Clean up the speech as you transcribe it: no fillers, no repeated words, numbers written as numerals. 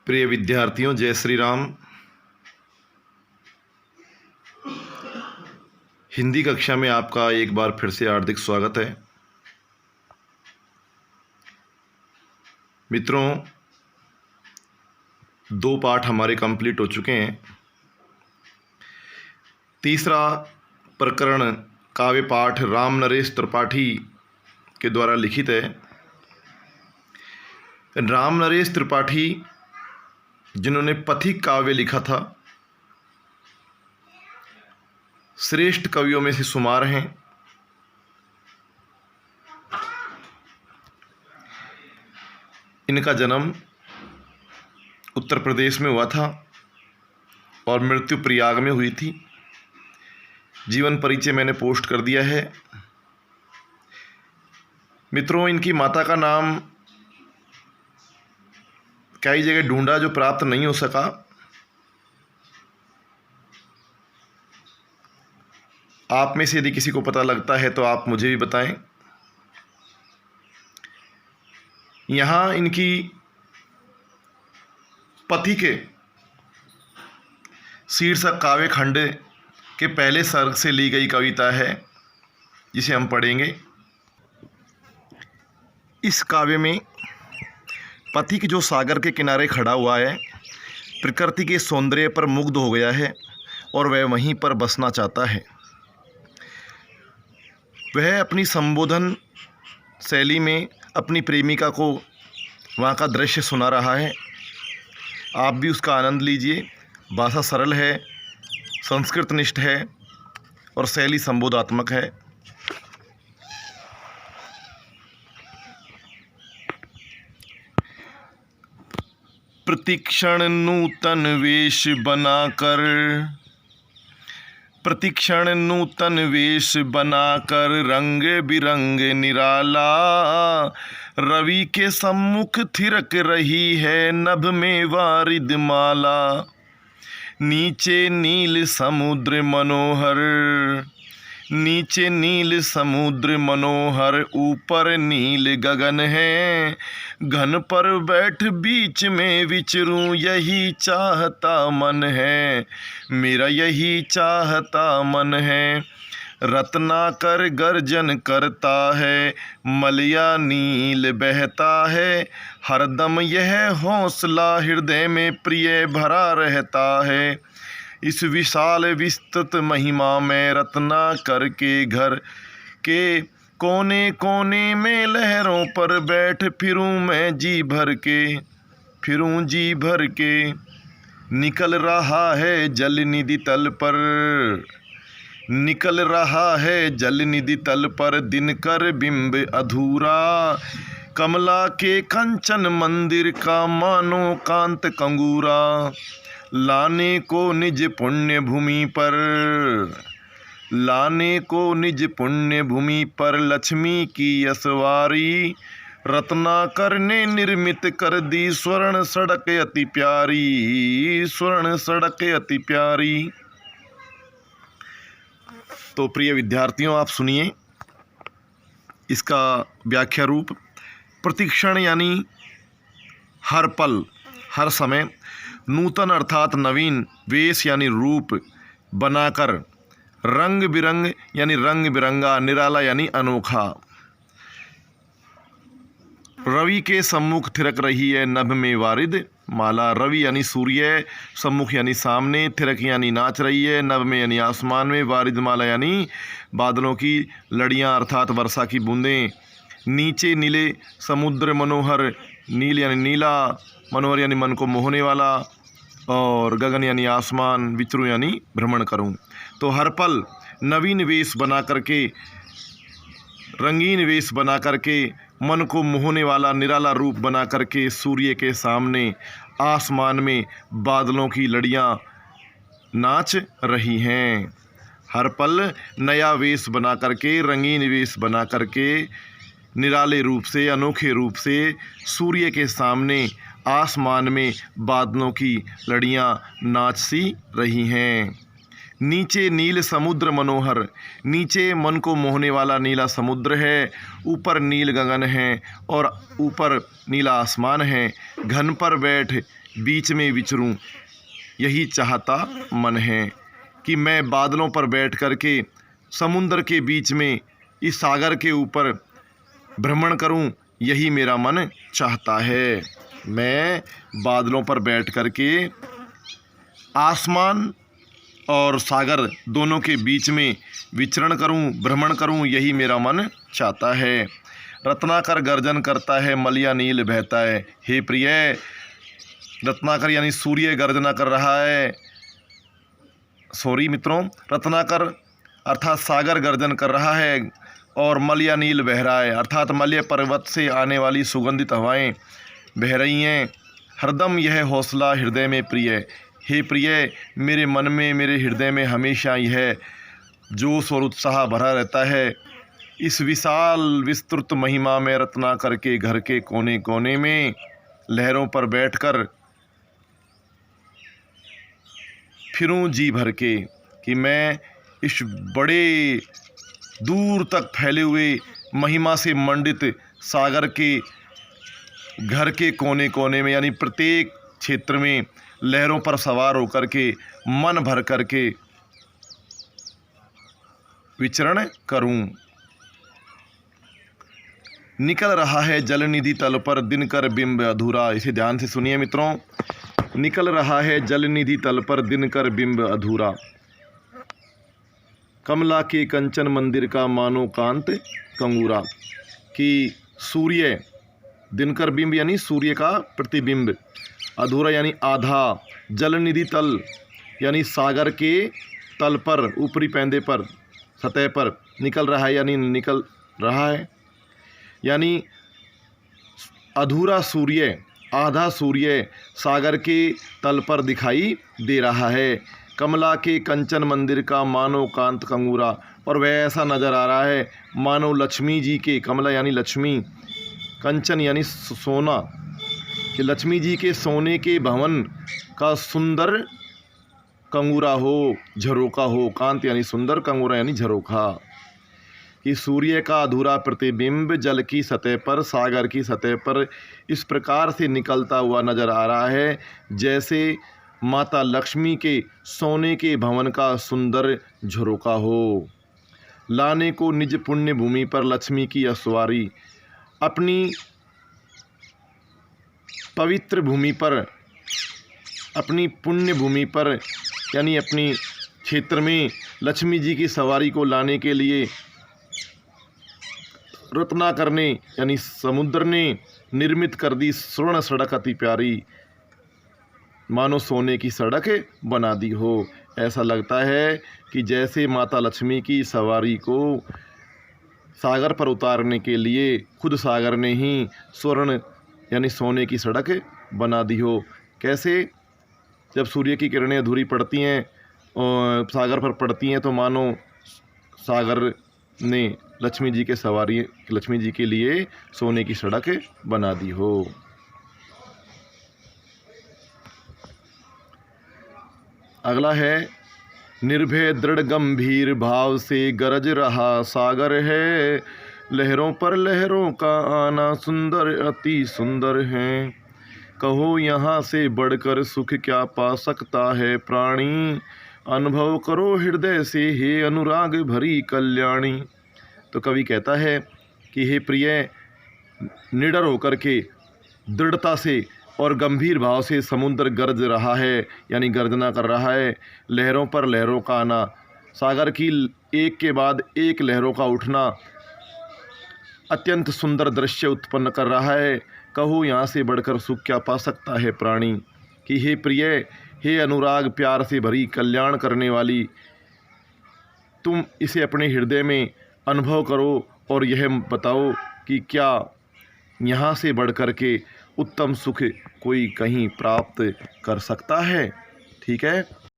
प्रिय विद्यार्थियों, जय श्री राम। हिंदी कक्षा में आपका एक बार फिर से हार्दिक स्वागत है। मित्रों, 2 पाठ हमारे कंप्लीट हो चुके हैं। तीसरा प्रकरण काव्य पाठ राम नरेश त्रिपाठी के द्वारा लिखित है। राम नरेश त्रिपाठी जिन्होंने पथिक काव्य लिखा था, श्रेष्ठ कवियों में से शुमार हैं। इनका जन्म उत्तर प्रदेश में हुआ था और मृत्यु प्रयाग में हुई थी। जीवन परिचय मैंने पोस्ट कर दिया है। मित्रों, इनकी माता का नाम कई जगह ढूंढा जो प्राप्त नहीं हो सका। आप में से यदि किसी को पता लगता है तो आप मुझे भी बताएं। यहाँ इनकी पथि के शीर्षक काव्य खंड के पहले सर्ग से ली गई कविता है, जिसे हम पढ़ेंगे। इस काव्य में पथिक जो सागर के किनारे खड़ा हुआ है, प्रकृति के सौंदर्य पर मुग्ध हो गया है और वह वहीं पर बसना चाहता है। वह अपनी संबोधन शैली में अपनी प्रेमिका को वहाँ का दृश्य सुना रहा है। आप भी उसका आनंद लीजिए। भाषा सरल है, संस्कृतनिष्ठ है और शैली संबोधात्मक है। प्रतिक्षण नूतन वेश बनाकर, प्रतिक्षण नूतन वेश बनाकर रंग बिरंग निराला रवि के सम्मुख थिरक रही है नभ में वारिद माला। नीचे नील समुद्र मनोहर, नीचे नील समुद्र मनोहर, ऊपर नील गगन है। घन पर बैठ बीच में विचरूं, यही चाहता मन है, मेरा यही चाहता मन है। रत्नाकर गर्जन करता है, मलया नील बहता है, हरदम यह हौसला हृदय में प्रिय भरा रहता है। इस विशाल विस्तृत महिमा में रत्नाकर के घर के कोने कोने में लहरों पर बैठ फिरूं मैं जी भर के, फिरूं जी भर के। निकल रहा है जल निधि तल पर, निकल रहा है जल निधि तल पर, दिनकर बिंब अधूरा। कमला के कंचन मंदिर का मानो कांत कंगूरा, लाने को निज पुण्य भूमि पर, लाने को निज पुण्य भूमि पर लक्ष्मी की यशवारी। रत्नाकर ने निर्मित कर दी स्वर्ण सड़क अति प्यारी, स्वर्ण सड़क अति प्यारी। तो प्रिय विद्यार्थियों, आप सुनिए इसका व्याख्या रूप। प्रतिक्षण यानी हर पल, हर समय। नूतन अर्थात नवीन। वेश यानी रूप। बनाकर। रंग बिरंग यानी रंग बिरंगा। निराला यानी अनोखा। रवि के सम्मुख थिरक रही है नभ में वारिद माला। रवि यानी सूर्य, सम्मुख यानी सामने, थिरक यानी नाच रही है, नभ में यानी आसमान में, वारिद माला यानी बादलों की लड़ियां अर्थात वर्षा की बूंदें। नीचे नीले समुद्र मनोहर, नील यानी नीला, मनोहर यानी मन को मोहने वाला, और गगन यानी आसमान, विचरूं यानी भ्रमण करूं। तो हर पल नवीन वेश बना करके, रंगीन वेश बना करके, मन को मोहने वाला निराला रूप बना करके सूर्य के सामने आसमान में बादलों की लड़ियां नाच रही हैं। हर पल नया वेश बना करके, रंगीन वेश बना करके, निराले रूप से, अनोखे रूप से सूर्य के सामने आसमान में बादलों की लड़ियां नाच सी रही हैं। नीचे नील समुद्र मनोहर, नीचे मन को मोहने वाला नीला समुद्र है, ऊपर नील गगन है और ऊपर नीला आसमान है। घन पर बैठ बीच में विचरूं, यही चाहता मन है कि मैं बादलों पर बैठ कर के समुद्र के बीच में इस सागर के ऊपर भ्रमण करूं, यही मेरा मन चाहता है। मैं बादलों पर बैठ कर के आसमान और सागर दोनों के बीच में विचरण करूं, भ्रमण करूं, यही मेरा मन चाहता है। रत्नाकर गर्जन करता है, मलिया नील बहता है। हे प्रिय, रत्नाकर यानी सूर्य गर्जना कर रहा है। सॉरी मित्रों, रत्नाकर अर्थात सागर गर्जन कर रहा है और मलिया नील बह रहा है, अर्थात मलय पर्वत से आने वाली सुगंधित हवाएं बह रही हैं। हरदम यह हौसला हृदय में प्रिय। हे प्रिय, मेरे मन में, मेरे हृदय में हमेशा यह जोश और उत्साह भरा रहता है। इस विशाल विस्तृत महिमा में रत्नाकर के घर के कोने कोने में लहरों पर बैठकर फिरूं जी भर के, कि मैं इस बड़े दूर तक फैले हुए महिमा से मंडित सागर के घर के कोने कोने में, यानी प्रत्येक क्षेत्र में लहरों पर सवार होकर के मन भर कर के विचरण करूं। निकल रहा है जल निधि तल पर दिनकर बिंब अधूरा। इसे ध्यान से सुनिए मित्रों। निकल रहा है जल निधि तल पर दिनकर बिंब अधूरा, कमला के कंचन मंदिर का मानो कांत कंगूरा। कि सूर्य, दिनकर बिंब यानी सूर्य का प्रतिबिंब, अधूरा यानी आधा, जल निधि तल यानी सागर के तल पर, ऊपरी पैंदे पर, सतह पर निकल रहा है, यानी निकल रहा है, यानी अधूरा सूर्य, आधा सूर्य सागर के तल पर दिखाई दे रहा है। कमला के कंचन मंदिर का मानो कांत कंगूरा, और वह ऐसा नज़र आ रहा है मानो लक्ष्मी जी के, कमला यानी लक्ष्मी, कंचन यानी सोना, कि लक्ष्मी जी के सोने के भवन का सुंदर कंगूरा हो, झरोखा हो। कांत यानी सुंदर, कंगूरा यानी झरोखा। कि सूर्य का अधूरा प्रतिबिंब जल की सतह पर, सागर की सतह पर इस प्रकार से निकलता हुआ नजर आ रहा है जैसे माता लक्ष्मी के सोने के भवन का सुंदर झरोखा हो। लाने को निज पुण्य भूमि पर लक्ष्मी की असवारी, अपनी पवित्र भूमि पर, अपनी पुण्य भूमि पर, यानी अपनी क्षेत्र में लक्ष्मी जी की सवारी को लाने के लिए रत्नाकर ने यानी समुद्र ने निर्मित कर दी स्वर्ण सड़क, अति प्यारी, मानो सोने की सड़क बना दी हो। ऐसा लगता है कि जैसे माता लक्ष्मी की सवारी को सागर पर उतारने के लिए खुद सागर ने ही स्वर्ण यानी सोने की सड़क बना दी हो। कैसे? जब सूर्य की किरणें अधूरी पड़ती हैं और सागर पर पड़ती हैं तो मानो सागर ने लक्ष्मी जी के लिए सोने की सड़क बना दी हो। अगला है, निर्भय दृढ़ गंभीर भाव से गरज रहा सागर है, लहरों पर लहरों का आना सुंदर अति सुंदर है। कहो यहाँ से बढ़कर सुख क्या पा सकता है प्राणी, अनुभव करो हृदय से हे अनुराग भरी कल्याणी। तो कवि कहता है कि हे प्रिय, निडर होकर के, दृढ़ता से और गंभीर भाव से समुद्र गरज रहा है, यानी गर्जना कर रहा है। लहरों पर लहरों का आना, सागर की एक के बाद एक लहरों का उठना अत्यंत सुंदर दृश्य उत्पन्न कर रहा है। कहो यहाँ से बढ़कर सुख क्या पा सकता है प्राणी। कि हे प्रिय, हे अनुराग प्यार से भरी कल्याण करने वाली, तुम इसे अपने हृदय में अनुभव करो और यह बताओ कि क्या यहाँ से बढ़कर के उत्तम सुख कोई कहीं प्राप्त कर सकता है। ठीक है।